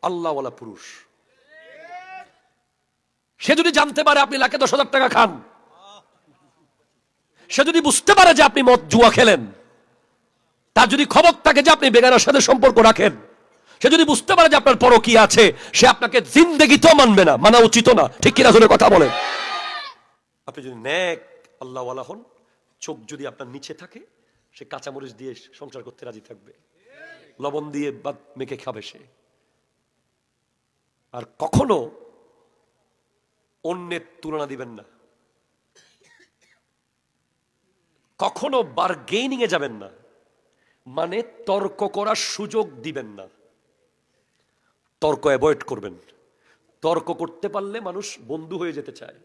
আল্লাহওয়ালা পুরুষ। সে যদি জানতে পারে আপনি লাখে 10,000 টাকা খান, সে যদি বুঝতে পারে যে আপনি মদ জুয়া খেলেন, তার যদি খবর থাকে যে আপনি বেগানার সাথে সম্পর্ক রাখেন, সে যদি বুঝতে পারে যে আপনার পরকীয়া আছে, সে আপনাকে জিন্দেগিতেও মানবে না, মানা উচিত না। ঠিক কিনা জোরে কথা বলেন। আপনি যদি নেক আল্লাহওয়ালা হন, চোখ যদি আপনার নিচে থাকে, সে কাঁচামরিচ দিয়ে সংসার করতে রাজি থাকবে, লবণ দিয়ে বা মেখে খাবে সে। আর কখনো অন্যের তুলনা দিবেন না, কখনো বার্গেনিং এ যাবেন না, মানে তর্ক করার সুযোগ দিবেন না, তর্ক অ্যাভয়েড করবেন। তর্ক করতে পারলে মানুষ বন্ধু হয়ে যেতে চায়,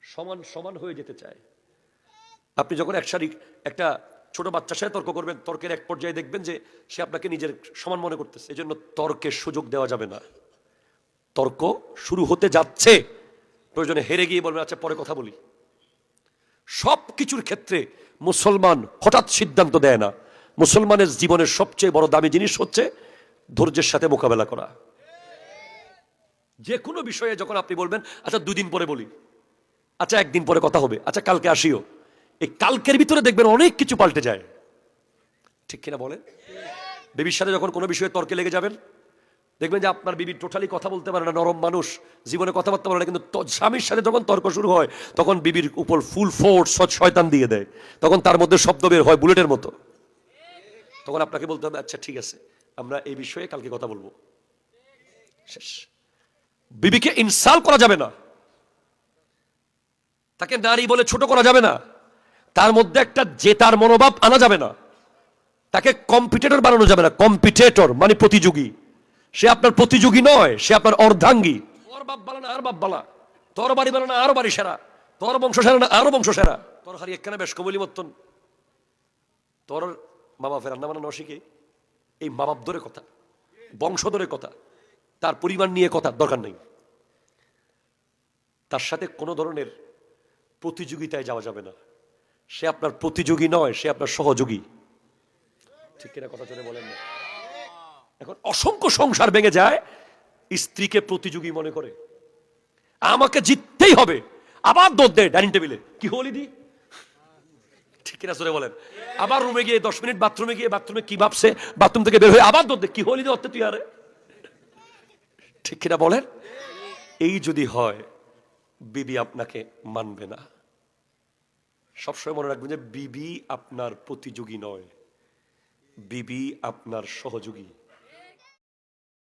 সমান সমান হয়ে যেতে চায়। আপনি যখন একটা ছোট বাচ্চার সাথে তর্ক করবেন, তর্কের এক পর্যায়ে দেখবেন যে সে আপনাকে নিজের সমান মনে করতেছে। এই জন্য তর্কের সুযোগ দেওয়া যাবে না। তর্ক শুরু হতে যাচ্ছে, প্রয়োজনে হেরে গিয়ে বলবেন আচ্ছা পরে কথা বলি। সব কিছুর ক্ষেত্রে মুসলমান হঠাৎ সিদ্ধান্ত দেয় না। মুসলমানের জীবনের সবচেয়ে বড় দামি জিনিস হচ্ছে ধৈর্যের সাথে মোকাবেলা করা। যে কোনো বিষয়ে যখন আপনি বলবেন আচ্ছা 2 দিন পরে বলি, আচ্ছা 1 দিন পরে কথা হবে, আচ্ছা কালকে আসিও, এই কালকের ভিতরে দেখবেন অনেক কিছু পাল্টে যায়। ঠিক কিনা বলেন? বিবির সাথে যখন কোনো বিষয়ে তর্কে লেগে যাবেন, দেখবেন যে আপনার বিবি টোটালি কথা বলতে পারে না, নরম মানুষ, জীবনে কথাবার্তা বলে না, কিন্তু স্বামীর সাথে যখন তর্ক শুরু হয় তখন বিবির উপর ফুল ফোর্স শয়তান দিয়ে দেয়, তখন তার মধ্যে শব্দ বের হয় বুলেটের মতো। তখন আপনাকে বলতে হবে আচ্ছা ঠিক আছে, আমরা এই বিষয়ে কালকে কথা বলবো। শেষ। বিবিকে ইনসাল্ট করা যাবে না, তাকে নারী বলে ছোট করা যাবে না, তার মধ্যে একটা জেতার মনোভাব আনা যাবে না, তাকে কম্পিটিটর বানানো যাবে না। কম্পিটিটর মানে প্রতিযোগী। সে আপনার প্রতিযোগী নয়, সে আপনার অর্ধাঙ্গী। তোর বাপ বালা না আর বাপ বালা, তোর বাড়ি বালা না আরো বাড়ি সেরা, তোর বংশ সেরা না আরো বংশ সেরা, তোর হারি একখানা বেশ কবলি মতন, তোর মা বাপের রান্না বান্না শিখে। এই মা বাপ ধরে কথা, বংশ ধরে কথা, তার পরিবার নিয়ে কথা দরকার নেই। তার সাথে কোনো ধরনের প্রতিযোগিতায় যাওয়া যাবে না। সে আপনার প্রতিযোগী নয়, সে আপনার সহযোগী। ঠিক কিনা কথা চলে বলেন না? এখন অসংখ্য সংসার ভেঙে যায় স্ত্রীকে প্রতিযোগী মনে করে, আমাকে জিততেই হবে, আবার দৌড় দেয় ডাইনিং টেবিলে, কি হলি দি। ঠিক কিনা চলে বলেন? আবার রুমে গিয়ে 10 মিনিট বাথরুমে গিয়ে বাথরুমে কি ভাবছে, বাথরুম থেকে বের হয়ে আবার দৌড় দেয়, কি হলি দি তুই আরে। ঠিক কিনা বলেন? এই যদি হয় বিবি আপনাকে মানবে না। সবসময় মনে রাখবেন যে বিবি আপনার প্রতিযোগী নয়, বিবি আপনার সহযোগী।